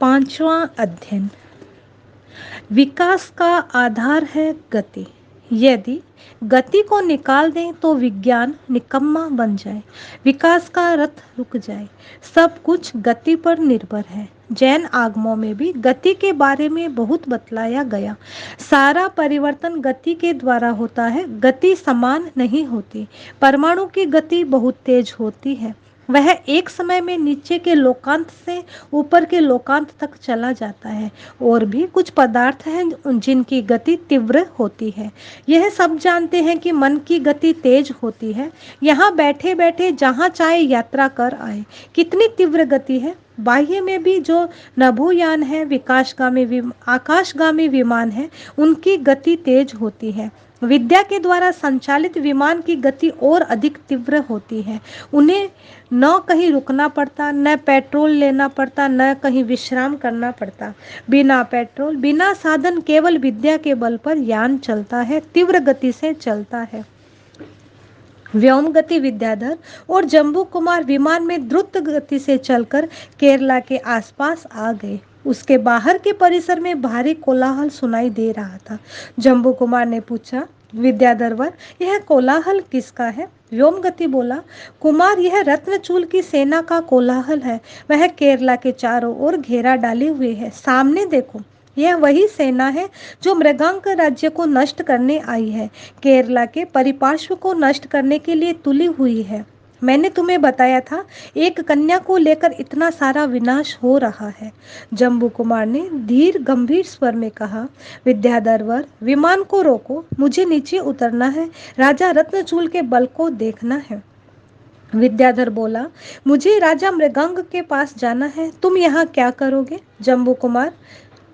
पांचवा अध्ययन। विकास का आधार है गति। यदि गति को निकाल दें तो विज्ञान निकम्मा बन जाए, विकास का रथ रुक जाए। सब कुछ गति पर निर्भर है। जैन आगमों में भी गति के बारे में बहुत बतलाया गया। सारा परिवर्तन गति के द्वारा होता है। गति समान नहीं होती। परमाणु की गति बहुत तेज होती है। वह एक समय में नीचे के लोकांत से ऊपर के लोकांत तक चला जाता है। और भी कुछ पदार्थ हैं जिनकी गति तीव्र होती है। यह सब जानते हैं कि मन की गति तेज होती है। यहाँ बैठे बैठे जहाँ चाहे यात्रा कर आए। कितनी तीव्र गति है। बाह्य में भी जो नभोयान है, आकाशगामी विमान है, उनकी गति तेज होती है। विद्या के द्वारा संचालित विमान की गति और अधिक तीव्र होती है। उन्हें न कहीं रुकना पड़ता, न पेट्रोल लेना पड़ता, न कहीं विश्राम करना पड़ता। बिना पेट्रोल, बिना साधन, केवल विद्या के बल पर यान चलता है, तीव्र गति से चलता है। व्योम गति विद्याधर और जम्बू कुमार विमान में द्रुत गति से चलकर केरला के आसपास आ गए। उसके बाहर के परिसर में भारी कोलाहल सुनाई दे रहा था। जम्बू कुमार ने पूछा, विद्याधरवर, यह कोलाहल किसका है? व्योमगति बोला, कुमार, यह रत्नचूल की सेना का कोलाहल है। वह केरला के चारों ओर घेरा डाले हुए है। सामने देखो, यह वही सेना है जो मृगांक राज्य को नष्ट करने आई है। केरला के परिपार्श्व को नष्ट करने के लिए तुली हुई है। मैंने तुम्हें बताया था, एक कन्या को लेकर इतना सारा विनाश हो रहा है। जम्बू कुमार ने धीर गंभीर स्वर में कहा, विद्याधरवर, विमान को रोको, मुझे नीचे उतरना है। राजा रत्नचूल के बल को देखना है। विद्याधर बोला, मुझे राजा मृगांक के पास जाना है। तुम यहाँ क्या करोगे? जम्बू कुमार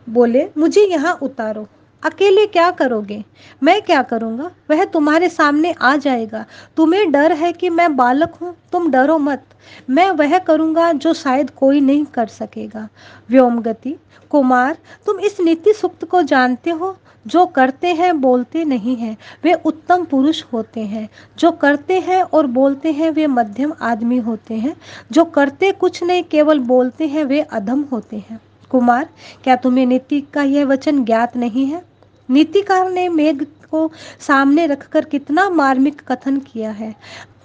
बोले, मुझे यहाँ उतारो। अकेले क्या करोगे? मैं क्या करूँगा? वह तुम्हारे सामने आ जाएगा। तुम्हें डर है कि मैं बालक हूँ। तुम डरो मत। मैं वह करूँगा जो शायद कोई नहीं कर सकेगा। व्योमगति, कुमार, तुम इस नीति सूक्त को जानते हो? जो करते हैं बोलते नहीं हैं, वे उत्तम पुरुष होते हैं। जो करते हैं और बोलते हैं, वे मध्यम आदमी होते हैं। जो करते कुछ नहीं, केवल बोलते हैं, वे अधम होते हैं। कुमार, क्या तुम्हें नीति का यह वचन ज्ञात नहीं है? नीतिकार ने मेघ को सामने रखकर कितना मार्मिक कथन किया है।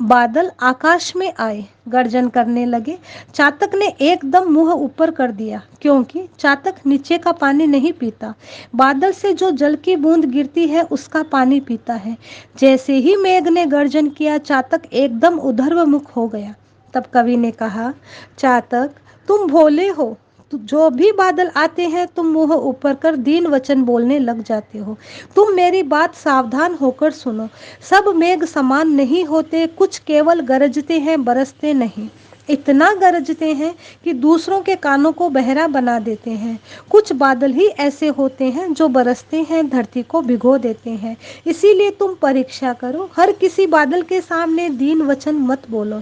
बादल आकाश में आए, गर्जन करने लगे। चातक ने एकदम मुंह ऊपर कर दिया, क्योंकि चातक नीचे का पानी नहीं पीता। बादल से जो जल की बूंद गिरती है, उसका पानी पीता है। जैसे ही मेघ ने गर्जन किया, चातक एकदम उधर्वमुख हो गया। तब कवि ने कहा, चातक, तुम भोले हो। जो भी बादल आते हैं, तुम मुंह ऊपर कर दीन वचन बोलने लग जाते हो। तुम मेरी बात सावधान होकर सुनो। सब मेघ समान नहीं होते। कुछ केवल गरजते हैं, बरसते नहीं। इतना गरजते हैं कि दूसरों के कानों को बहरा बना देते हैं। कुछ बादल ही ऐसे होते हैं जो बरसते हैं, धरती को भिगो देते हैं। इसीलिए तुम परीक्षा करो, हर किसी बादल के सामने दीन वचन मत बोलो।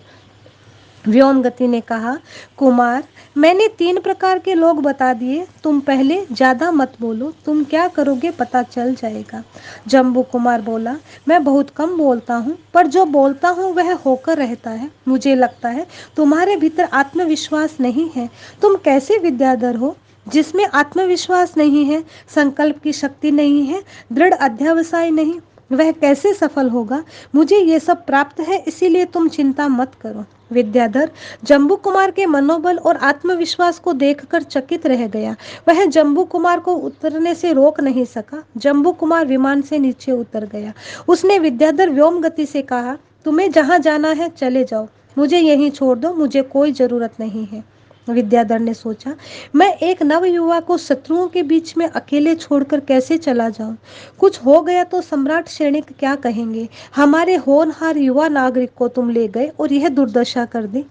व्योमगति ने कहा, कुमार, मैंने 3 प्रकार के लोग बता दिए। तुम पहले ज्यादा मत बोलो। तुम क्या करोगे पता चल जाएगा। जम्बू कुमार बोला, मैं बहुत कम बोलता हूँ, पर जो बोलता हूँ वह होकर रहता है। मुझे लगता है तुम्हारे भीतर आत्मविश्वास नहीं है। तुम कैसे विद्याधर हो जिसमें आत्मविश्वास नहीं है, संकल्प की शक्ति नहीं है, दृढ़ अध्यावसाय नहीं? वह कैसे सफल होगा? मुझे ये सब प्राप्त है, इसीलिए तुम चिंता मत करो। विद्याधर जम्बू कुमार के मनोबल और आत्मविश्वास को देखकर चकित रह गया। वह जम्बू कुमार को उतरने से रोक नहीं सका। जम्बू कुमार विमान से नीचे उतर गया। उसने विद्याधर व्योमगति से कहा, तुम्हें जहाँ जाना है चले जाओ, मुझे यहीं छोड़ दो, मुझे कोई जरूरत नहीं है। विद्याधर ने सोचा, मैं एक नवयुवा को शत्रुओं के बीच में अकेले छोड़कर कैसे चला जाऊं? कुछ हो गया तो सम्राट श्रेणिक क्या कहेंगे? हमारे होनहार युवा नागरिक को तुम ले गए और यह दुर्दशा कर दी।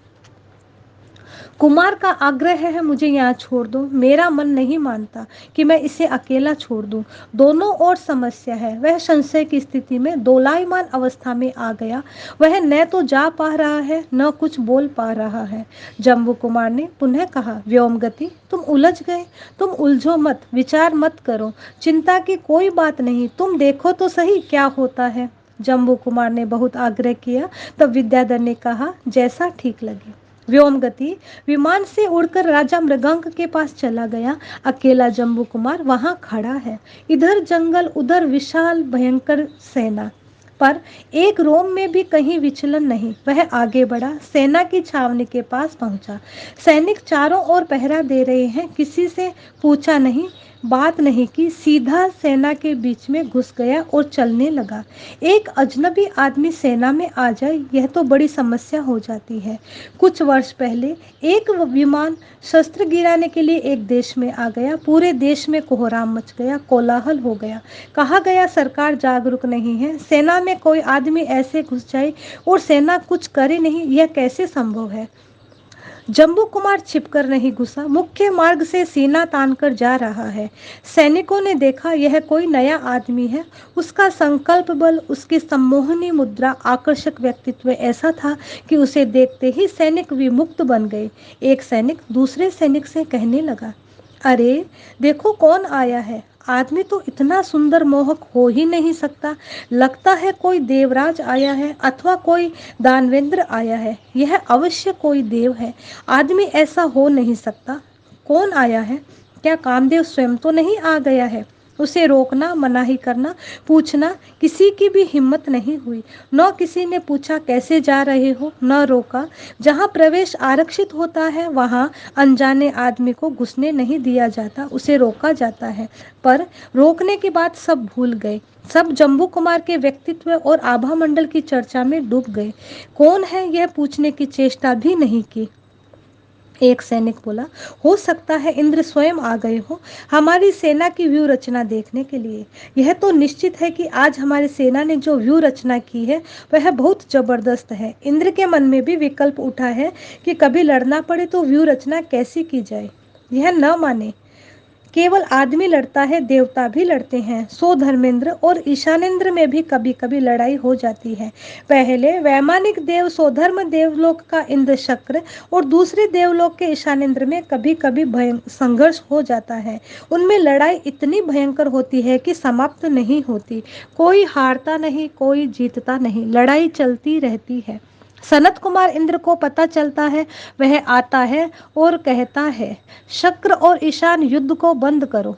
कुमार का आग्रह है, मुझे यहाँ छोड़ दो। मेरा मन नहीं मानता कि मैं इसे अकेला छोड़ दूं। दोनों ओर समस्या है। वह संशय की स्थिति में दोलायमान अवस्था में आ गया। वह न तो जा पा रहा है, न कुछ बोल पा रहा है। जम्बू कुमार ने पुनः कहा, व्योमगति, तुम उलझ गए। तुम उलझो मत, विचार मत करो। चिंता की कोई बात नहीं। तुम देखो तो सही क्या होता है। जम्बू कुमार ने बहुत आग्रह किया। तब विद्याधर ने कहा, जैसा ठीक लगे। व्योम गति। विमान से उड़कर राजा मृगांक के पास चला गया। अकेला जम्बू कुमार वहां खड़ा है। इधर जंगल, उधर विशाल भयंकर सेना, पर एक रोम में भी कहीं विचलन नहीं। वह आगे बढ़ा, सेना की छावनी के पास पहुंचा। सैनिक चारों ओर पहरा दे रहे हैं। किसी से पूछा नहीं, बात नहीं की, सीधा सेना के बीच में घुस गया और चलने लगा। एक अजनबी आदमी सेना में आ जाए, यह तो बड़ी समस्या हो जाती है। कुछ वर्ष पहले एक विमान शस्त्र गिराने के लिए एक देश में आ गया। पूरे देश में कोहराम मच गया, कोलाहल हो गया। कहा गया सरकार जागरूक नहीं है। सेना में कोई आदमी ऐसे घुस जाए और सेना कुछ करे नहीं, यह कैसे संभव है। जम्बू कुमार छिपकर नहीं घुसा, मुख्य मार्ग से सीना तानकर जा रहा है। सैनिकों ने देखा यह कोई नया आदमी है। उसका संकल्प बल, उसकी सम्मोहनी मुद्रा, आकर्षक व्यक्तित्व ऐसा था कि उसे देखते ही सैनिक विमुक्त बन गए। एक सैनिक दूसरे सैनिक से कहने लगा, अरे देखो कौन आया है। आदमी तो इतना सुंदर मोहक हो ही नहीं सकता। लगता है कोई देवराज आया है अथवा कोई दानवेंद्र आया है। यह अवश्य कोई देव है। आदमी ऐसा हो नहीं सकता। कौन आया है? क्या कामदेव स्वयं तो नहीं आ गया है? उसे रोकना, मनाही करना, पूछना, किसी की भी हिम्मत नहीं हुई। न किसी ने पूछा कैसे जा रहे हो, न रोका। जहाँ प्रवेश आरक्षित होता है वहाँ अनजाने आदमी को घुसने नहीं दिया जाता, उसे रोका जाता है। पर रोकने के बाद सब भूल गए। सब जम्बू कुमार के व्यक्तित्व और आभा मंडल की चर्चा में डूब गए। कौन है यह पूछने की चेष्टा भी नहीं की। एक सैनिक बोला, हो सकता है इंद्र स्वयं आ गए हो हमारी सेना की व्यूह रचना देखने के लिए। यह तो निश्चित है कि आज हमारी सेना ने जो व्यूह रचना की है वह बहुत जबरदस्त है। इंद्र के मन में भी विकल्प उठा है कि कभी लड़ना पड़े तो व्यूह रचना कैसी की जाए। यह न माने, केवल आदमी लड़ता है, देवता भी लड़ते हैं। सो धर्मेंद्र और ईशानेंद्र में भी कभी कभी लड़ाई हो जाती है। पहले वैमानिक देव सोधर्म देवलोक का इंद्र शक्र और दूसरे देवलोक के ईशानेंद्र में कभी कभी संघर्ष हो जाता है। उनमें लड़ाई इतनी भयंकर होती है कि समाप्त नहीं होती। कोई हारता नहीं, कोई जीतता नहीं, लड़ाई चलती रहती है। सनत कुमार इंद्र को पता चलता है, वह आता है और कहता है, शक्र और ईशान युद्ध को बंद करो।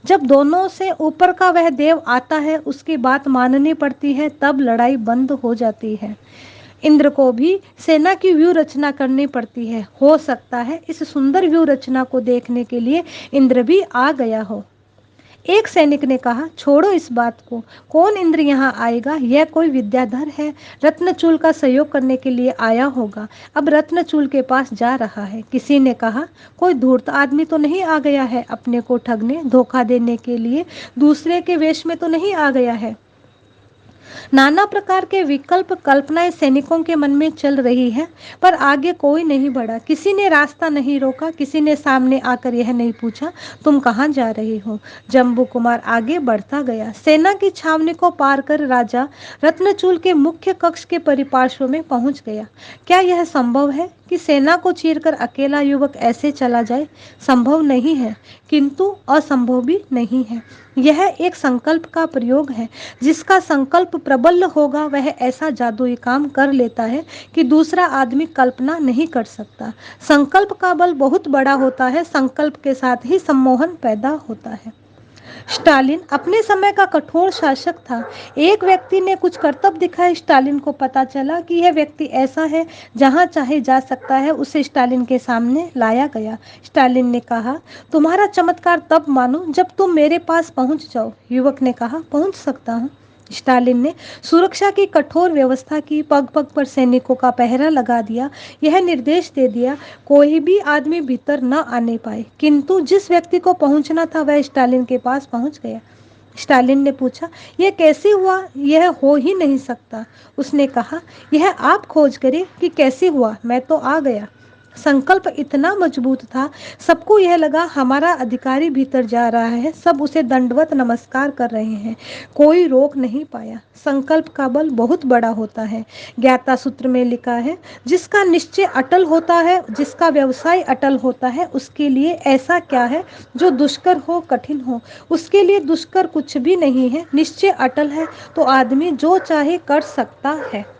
जब दोनों से ऊपर का वह देव आता है, उसकी बात माननी पड़ती है, तब लड़ाई बंद हो जाती है। इंद्र को भी सेना की व्यूह रचना करनी पड़ती है। हो सकता है इस सुंदर व्यूह रचना को देखने के लिए इंद्र भी आ गया हो। एक सैनिक ने कहा, छोड़ो इस बात को। कौन इंद्र यहाँ आएगा? यह कोई विद्याधर है, रत्नचूल का सहयोग करने के लिए आया होगा। अब रत्नचूल के पास जा रहा है। किसी ने कहा, कोई धूर्त आदमी तो नहीं आ गया है अपने को ठगने, धोखा देने के लिए? दूसरे के वेश में तो नहीं आ गया है? नाना प्रकार के विकल्प, कल्पनाएं सैनिकों के मन में चल रही है, पर आगे कोई नहीं बढ़ा। किसी ने रास्ता नहीं रोका, किसी ने सामने आकर यह नहीं पूछा, तुम कहाँ जा रहे हो? जम्बू कुमार आगे बढ़ता गया। सेना की छावनी को पार कर राजा रत्नचूल के मुख्य कक्ष के परिपार्श्व में पहुंच गया। क्या यह संभव है कि सेना को चीरकर अकेला युवक ऐसे चला जाए? संभव नहीं है, किंतु असंभव भी नहीं है। यह एक संकल्प का प्रयोग है। जिसका संकल्प प्रबल होगा वह ऐसा जादुई काम कर लेता है कि दूसरा आदमी कल्पना नहीं कर सकता। संकल्प का बल बहुत बड़ा होता है। संकल्प के साथ ही सम्मोहन पैदा होता है। स्टालिन अपने समय का कठोर शासक था। एक व्यक्ति ने कुछ करतब दिखाए। स्टालिन को पता चला कि यह व्यक्ति ऐसा है, जहां चाहे जा सकता है। उसे स्टालिन के सामने लाया गया। स्टालिन ने कहा, तुम्हारा चमत्कार तब मानो जब तुम मेरे पास पहुंच जाओ। युवक ने कहा, पहुंच सकता हूं। स्टालिन ने सुरक्षा की कठोर व्यवस्था की, पग पग पर सैनिकों का पहरा लगा दिया। यह निर्देश दे दिया, कोई भी आदमी भीतर न आने पाए। किंतु जिस व्यक्ति को पहुंचना था वह स्टालिन के पास पहुंच गया। स्टालिन ने पूछा, यह कैसे हुआ? यह हो ही नहीं सकता। उसने कहा, यह आप खोज करें कि कैसे हुआ, मैं तो आ गया। संकल्प इतना मजबूत था, सबको यह लगा हमारा अधिकारी भीतर जा रहा है। सब उसे दंडवत नमस्कार कर रहे हैं। कोई रोक नहीं पाया। संकल्प का बल बहुत बड़ा होता है। ज्ञाता सूत्र में लिखा है, जिसका निश्चय अटल होता है, जिसका व्यवसाय अटल होता है, उसके लिए ऐसा क्या है जो दुष्कर हो, कठिन हो? उसके लिए दुष्कर कुछ भी नहीं है। निश्चय अटल है तो आदमी जो चाहे कर सकता है।